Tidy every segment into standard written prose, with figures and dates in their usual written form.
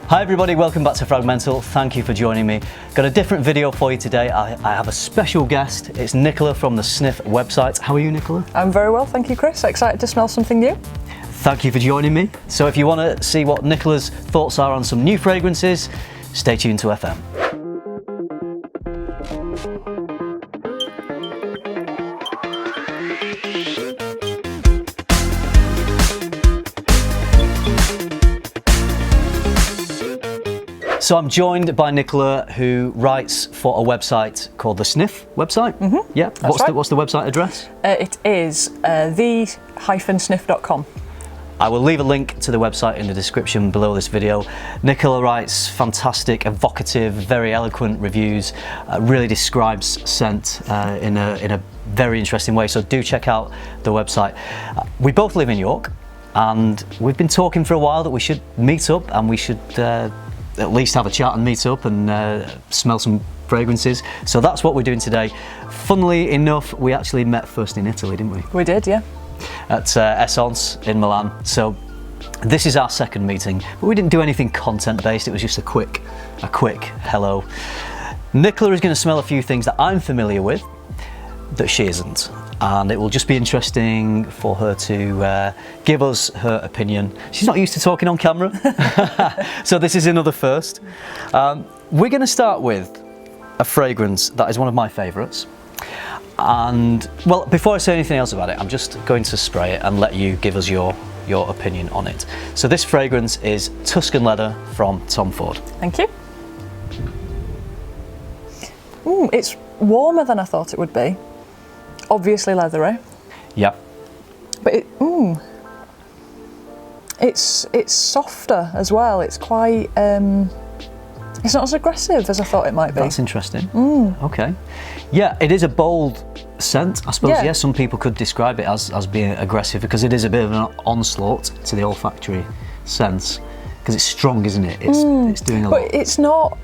Hi everybody, welcome back to FRAG-MENTAL. Thank you for joining me. Got a different video for you today. I have a special guest. It's Nicola from the Sniff website. How are you, Nicola? I'm very well, thank you, Chris. Excited to smell something new. Thank you for joining me. So if you want to see what Nicola's thoughts are on some new fragrances, stay tuned to FM. So I'm joined by Nicola, who writes for a website called the Sniff website. Mm-hmm. Yeah. What's the website address? It is the-sniff.com. I will leave a link to the website in the description below this video. Nicola writes fantastic, evocative, very eloquent reviews. Really describes scent in a very interesting way. So do check out the website. We both live in York, and we've been talking for a while that we should meet up and we should at least have a chat and meet up and smell some fragrances. So that's what we're doing today. Funnily enough, we actually met first in Italy, didn't we? We did, yeah. At Essence in Milan. So this is our second meeting, but we didn't do anything content based. It was just a quick hello. Nicola is going to smell a few things that I'm familiar with that she isn't, and it will just be interesting for her to give us her opinion. She's not used to talking on camera, so this is another first. We're going to start with a fragrance that is one of my favourites. And, well, before I say anything else about it, I'm just going to spray it and let you give us your opinion on it. So this fragrance is Tuscan Leather from Tom Ford. Thank you. It's warmer than I thought it would be. Obviously leathery. Yeah. But it's softer as well. It's quite, it's not as aggressive as I thought it might be. That's interesting. Okay. Yeah, it is a bold scent, I suppose. Yeah, some people could describe it as being aggressive because it is a bit of an onslaught to the olfactory sense because it's strong, isn't it? It's doing a lot. But it's not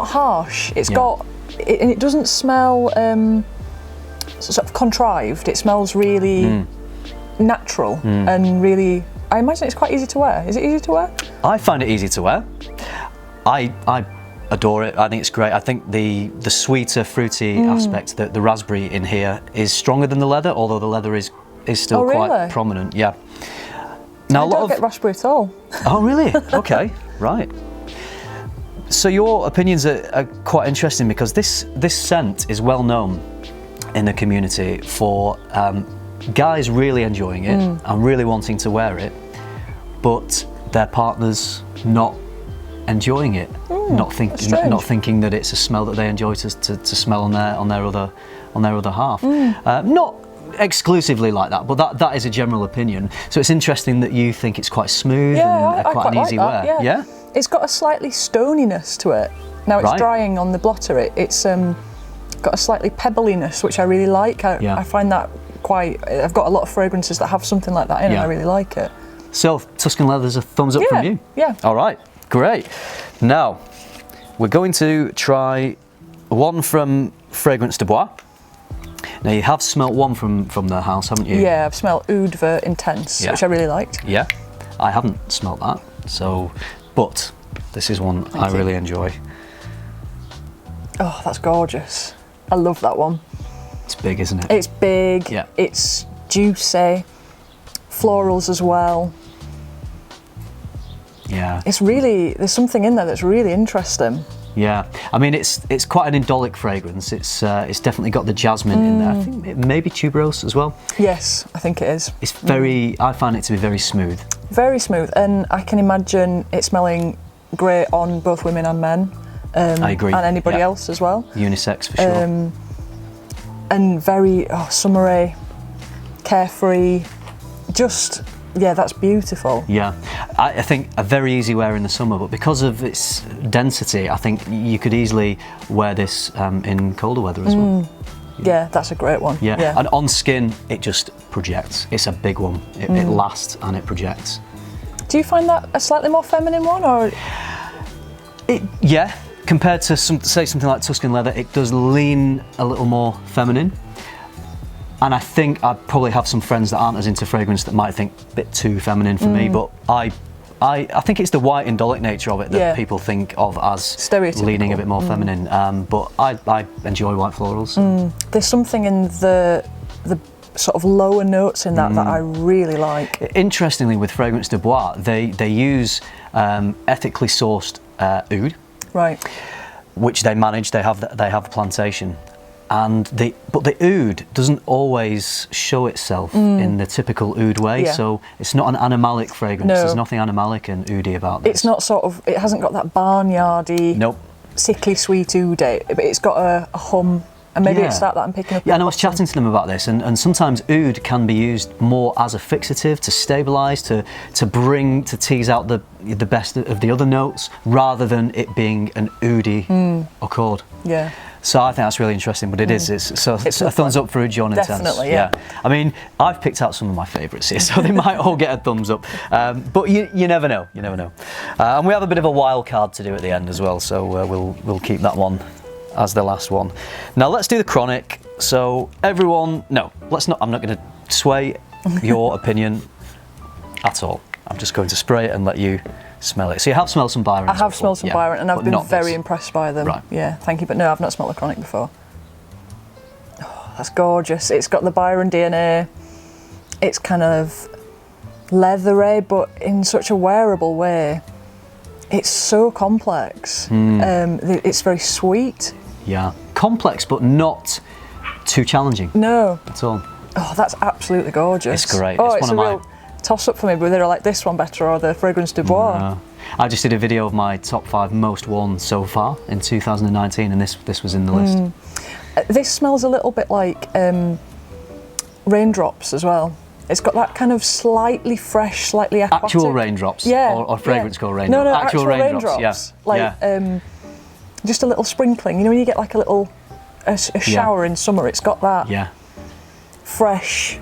harsh. It's got, and it doesn't smell sort of contrived. It smells really natural and really. I imagine it's quite easy to wear. Is it easy to wear? I find it easy to wear. I adore it. I think it's great. I think the sweeter, fruity aspect, the raspberry in here is stronger than the leather, although the leather is still quite prominent. Yeah. Now I don't get raspberry at all. Oh really? Okay, right. So your opinions are quite interesting because this scent is well known in the community for guys really enjoying it and really wanting to wear it, but their partners not enjoying it, not thinking that it's a smell that they enjoy to smell on their other half. Not exclusively like that, but that is a general opinion. So it's interesting that you think it's quite smooth and quite an easy wear. Yeah, it's got a slightly stoniness to it. Now it's drying on the blotter. It's got a slightly pebbliness, which I really like. I find that quite. I've got a lot of fragrances that have something like that in, and I really like it. So Tuscan Leather's a thumbs up from you. Yeah. All right. Great. Now, we're going to try one from Fragrance de Bois. Now, you have smelt one from their house, haven't you? Yeah, I've smelt Oud Vert Intense, which I really liked. Yeah, I haven't smelt that, but this is one I really enjoy. Oh, that's gorgeous. I love that one. It's big, isn't it? It's big, yeah. It's juicy, florals as well. Yeah. It's really, there's something in there that's really interesting. Yeah, I mean it's quite an indolic fragrance. It's definitely got the jasmine in there. I think it may be tuberose as well. Yes, I think it is. It's very. I find it to be very smooth. Very smooth, and I can imagine it smelling great on both women and men. I agree. And anybody else as well. Unisex for sure. And very summery, carefree, just. Yeah, that's beautiful. Yeah, I think a very easy wear in the summer, but because of its density, I think you could easily wear this in colder weather as well. Yeah, that's a great one. Yeah, and on skin, it just projects. It's a big one. It lasts and it projects. Do you find that a slightly more feminine one, or? Yeah, compared to say something like Tuscan Leather, it does lean a little more feminine. And I think I probably have some friends that aren't as into fragrance that might think a bit too feminine for me, but I I think it's the white indolic nature of it that people think of as leaning a bit more feminine. But I enjoy white florals. There's something in the sort of lower notes in that that I really like. Interestingly, with Fragrance de Bois, they use ethically sourced oud, Right. which they manage. They have the plantation, and but the oud doesn't always show itself in the typical oud way. Yeah. So it's not an animalic fragrance. No. There's nothing animalic and oudy about this. It's not sort of. It hasn't got that barnyardy, Nope. sickly sweet oud, but it's got a hum. And maybe it's that I'm picking up. Yeah, and I was chatting to them about this, and sometimes oud can be used more as a fixative to stabilise, to tease out the best of the other notes, rather than it being an oudy accord. Yeah. So I think that's really interesting, but it's a thumbs up for JAUNE Intense. Definitely, yeah. I mean, I've picked out some of my favourites here, so they might all get a thumbs up. But you never know. You never know. And we have a bit of a wild card to do at the end as well, so we'll keep that one as the last one. Now let's do the chronic. So everyone, no, let's not. I'm not going to sway your opinion at all. I'm just going to spray it and let you smell it. So you have smelled some BYRON. I have smelled some BYRON, and I've been very impressed by them. Right. Yeah, thank you. But no, I've not smelled the chronic before. Oh, that's gorgeous. It's got the BYRON DNA. It's kind of leathery, but in such a wearable way. It's so complex. It's very sweet. Yeah, complex, but not too challenging. No. At all. Oh, that's absolutely gorgeous. It's great. Oh, it's one a of real toss-up for me, whether I like this one better or the Fragrance de Bois. No. I just did a video of my top 5 most worn so far in 2019, and this was in the list. This smells a little bit like raindrops as well. It's got that kind of slightly fresh, slightly aquatic. Actual raindrops? Yeah. Or fragrance called raindrops? No, actual raindrops. Yeah. Like just a little sprinkling. You know when you get like a shower in summer, it's got that fresh,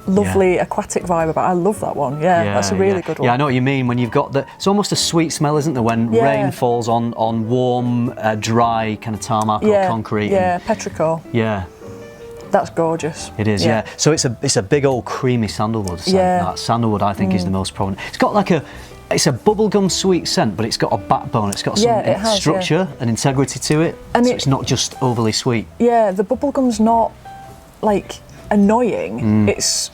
lovely aquatic vibe about it. I love that one. Yeah, that's a really good one. Yeah, I know what you mean. When you've got it's almost a sweet smell, isn't there? When rain falls on warm, dry kind of tarmac or concrete. Yeah, petrichor. Yeah. That's gorgeous. It is, yeah. So it's a big old creamy sandalwood scent. That sandalwood, I think, is the most prominent. It's got like it's a bubblegum sweet scent, but it's got a backbone. It's got some structure and integrity to it. And so it's not just overly sweet. Yeah, the bubblegum's not like annoying. It's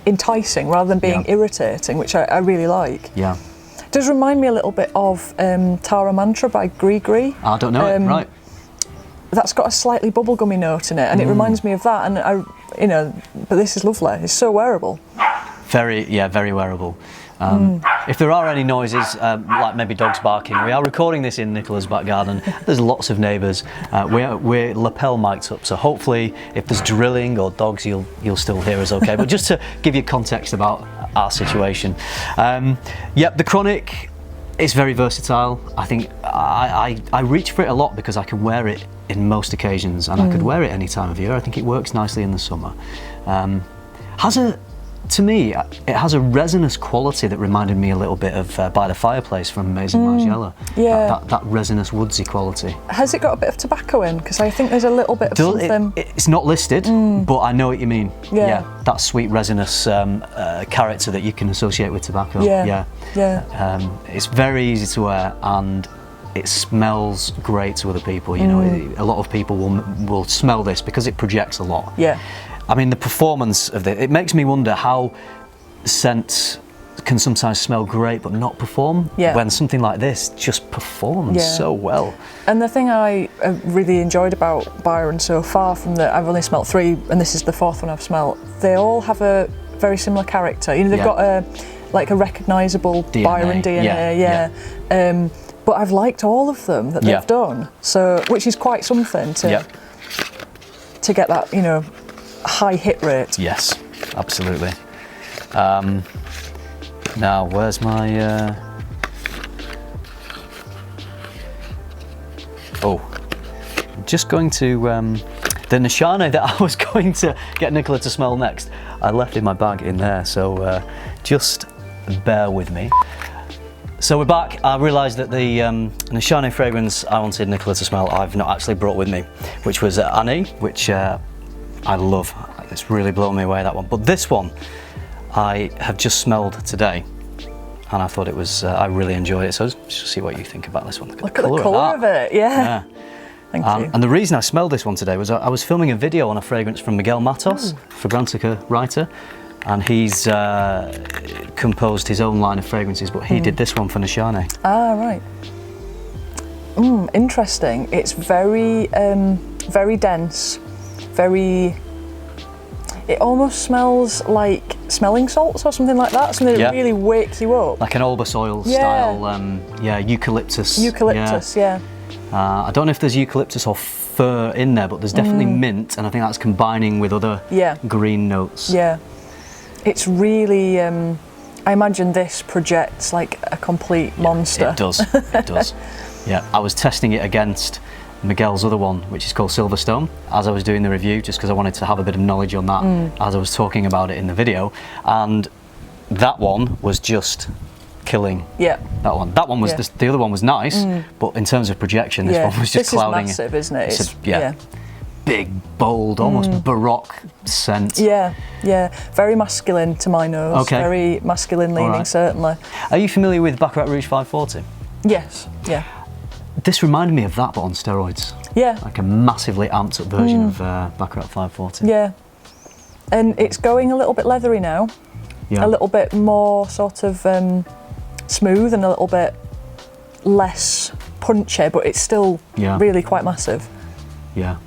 enticing rather than being irritating, which I really like. Yeah. It does remind me a little bit of Tara Mantra by Gree. I don't know it, right. That's got a slightly bubblegummy note in it, and it reminds me of that. And but this is lovely. It's so wearable. Very wearable. If there are any noises, like maybe dogs barking, we are recording this in Nicola's back garden. There's lots of neighbours. We're lapel mic'd up, so hopefully, if there's drilling or dogs, you'll still hear us okay. But just to give you context about our situation, the chronic is very versatile. I think I reach for it a lot because I can wear it in most occasions, and I could wear it any time of year. I think it works nicely in the summer. To me, it has a resinous quality that reminded me a little bit of By the Fireplace from Amazing Margiela. Yeah. That resinous woodsy quality. Has it got a bit of tobacco in? Because I think there's a little bit of something. It's not listed, but I know what you mean. Yeah. That sweet resinous character that you can associate with tobacco. Yeah. It's very easy to wear, and it smells great to other people. You know, a lot of people will smell this because it projects a lot. Yeah. I mean, the performance of it makes me wonder how scents can sometimes smell great but not perform when something like this just performs so well. And the thing I really enjoyed about BYRON so far, I've only smelt 3, and this is the 4th one I've smelt, they all have a very similar character. You know, they've got a recognisable BYRON DNA. But I've liked all of them that they've done, so which is quite something to get that, you know, high hit rate. Yes, absolutely. Now, where's my... I'm just going to... the NISHANE that I was going to get Nicola to smell next, I left in my bag in there, so just bear with me. So we're back. I realised that the NISHANE fragrance I wanted Nicola to smell I've not actually brought with me, which was Annie, which I love. It's really blown me away, that one. But this one I have just smelled today, and I thought it was, I really enjoyed it. So just see what you think about this one. Look at the colour of it, yeah. Thank you. And the reason I smelled this one today was I was filming a video on a fragrance from Miguel Matos, Fragrantica writer, and he's composed his own line of fragrances, but he did this one for NISHANE. Ah, right. Interesting. It's very, very dense, very... It almost smells like smelling salts or something like that, something that really wakes you up. Like an Olbas oil style, eucalyptus. Eucalyptus, yeah. I don't know if there's eucalyptus or fir in there, but there's definitely mint, and I think that's combining with other green notes. Yeah. It's really, I imagine this projects like a complete monster. It does, it does. Yeah, I was testing it against Miguel's other one, which is called Silverstone, as I was doing the review, just because I wanted to have a bit of knowledge on that as I was talking about it in the video, and that one was just killing. Yeah. That one was the other one was nice, but in terms of projection, this one was just clouding. This is massive, isn't it? It's big, bold, almost baroque scent. Yeah, yeah, very masculine to my nose. Okay. Very masculine leaning, certainly. Are you familiar with Baccarat Rouge 540? Yes, yeah. This reminded me of that, but on steroids. Yeah. Like a massively amped up version of Baccarat 540. Yeah. And it's going a little bit leathery now. Yeah. A little bit more sort of smooth and a little bit less punchy, but it's still really quite massive. Yeah.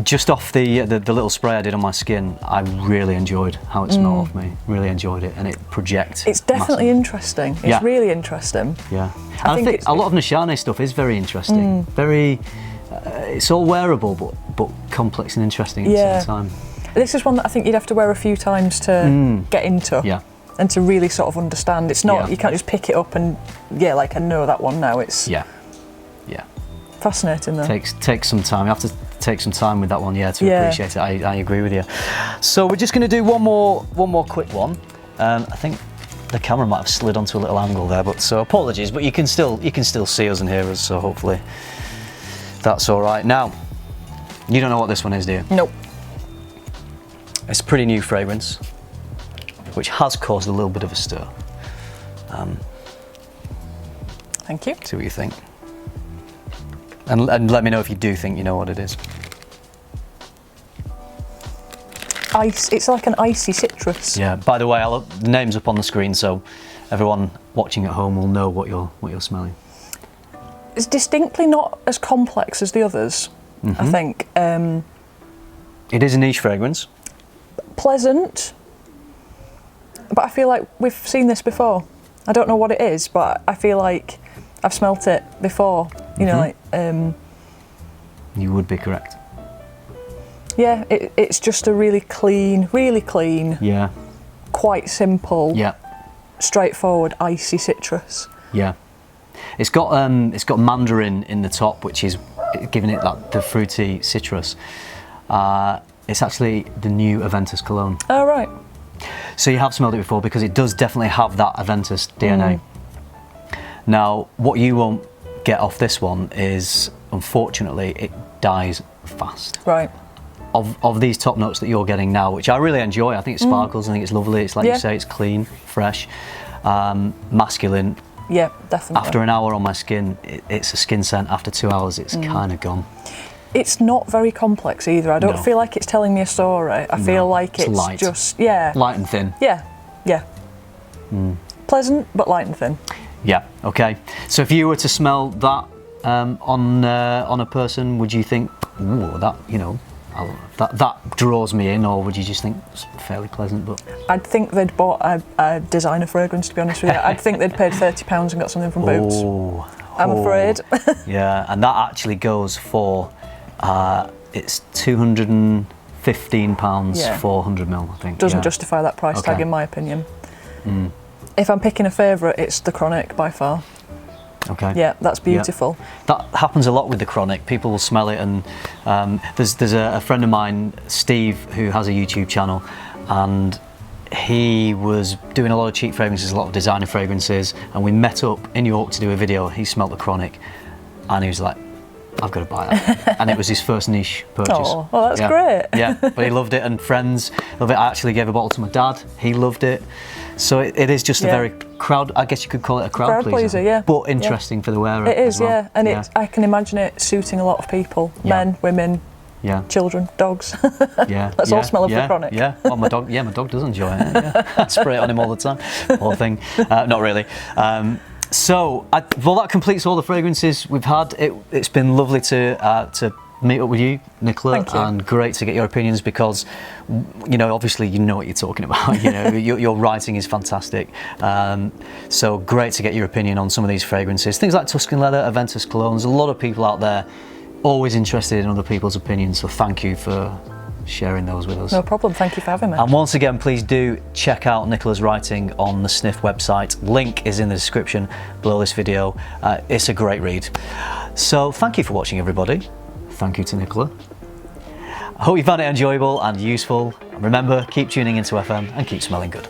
Just off the little spray I did on my skin, I really enjoyed how it smelled off me. Really enjoyed it, and it projects. It's definitely interesting. It's really interesting. Yeah. And I think a lot of NISHANE stuff is very interesting. Very, it's all wearable, but complex and interesting at the same time. This is one that I think you'd have to wear a few times to get into. Yeah. And to really sort of understand. It's not, you can't just pick it up and, like, I know that one now. It's fascinating though. Takes some time. You have to take some time with that one, to appreciate it. I agree with you. So we're just going to do one more quick one. I think the camera might have slid onto a little angle there, but so apologies. But you can still see us and hear us, so hopefully that's all right. Now, you don't know what this one is, do you? Nope. It's a pretty new fragrance, which has caused a little bit of a stir. Thank you. See what you think. And let me know if you do think you know what it is. Ice. It's like an icy citrus. Yeah. By the way, the name's up on the screen, so everyone watching at home will know what you're smelling. It's distinctly not as complex as the others. I think. It is a niche fragrance. Pleasant, but I feel like we've seen this before. I don't know what it is, but I feel like I've smelt it before. You know, like. You would be correct. Yeah, it's just a really clean, Yeah. quite simple, Yeah. straightforward, icy citrus. Yeah. It's got mandarin in the top, which is giving it the fruity citrus. It's actually the new Aventus Cologne. Oh, right. So you have smelled it before, because it does definitely have that Aventus DNA. Now, what you won't get off this one is, unfortunately, it dies fast. Right. Of these top notes that you're getting now, which I really enjoy. I think it sparkles. I think it's lovely. It's like you say, it's clean, fresh, masculine. Yeah, definitely. After an hour on my skin, it's a skin scent. After 2 hours, it's kind of gone. It's not very complex either. I don't feel like it's telling me a story. I feel like it's light. just, light and thin. Yeah, yeah. Pleasant, but light and thin. Yeah, okay. So if you were to smell that on a person, would you think, ooh, that, you know, that draws me in, or would you just think it's fairly pleasant? But I'd think they'd bought a designer fragrance, to be honest with you. I'd think they'd paid £30 and got something from Boots. I'm afraid. Yeah, and that actually goes for, it's £215 for 100ml, I think. Doesn't justify that price tag, in my opinion. If I'm picking a favourite, it's the Chronic by far. Okay. Yeah, that's beautiful. Yeah. That happens a lot with the Chronic. People will smell it, and there's a friend of mine, Steve, who has a YouTube channel, and he was doing a lot of cheap fragrances, a lot of designer fragrances, and we met up in York to do a video. He smelt the Chronic, and he was like, I've got to buy that. And it was his first niche purchase. Oh, well, that's yeah. great. Yeah, but he loved it, and friends love it. I actually gave a bottle to my dad. He loved it. So it is just a very crowd, I guess you could call it a crowd pleaser. Yeah. But interesting for the wearer. It is, as well. and I can imagine it suiting a lot of people, men, women, children, dogs. Let's all smell of the chronic. Yeah, well, my dog does enjoy it. Yeah. I spray it on him all the time. Poor thing. Not really. Well, that completes all the fragrances we've had. It's been lovely to meet up with you, Nicola, and great to get your opinions because, you know, obviously you know what you're talking about. You know, your writing is fantastic. So great to get your opinion on some of these fragrances. Things like Tuscan leather, Aventus Cologne. There's a lot of people out there always interested in other people's opinions. So thank you for sharing those with us. No problem. Thank you for having me. And once again, please do check out Nicola's writing on the Sniff website. Link is in the description below this video. It's a great read. So thank you for watching, everybody. Thank you to Nicola. I hope you found it enjoyable and useful. And remember, keep tuning into FM and keep smelling good.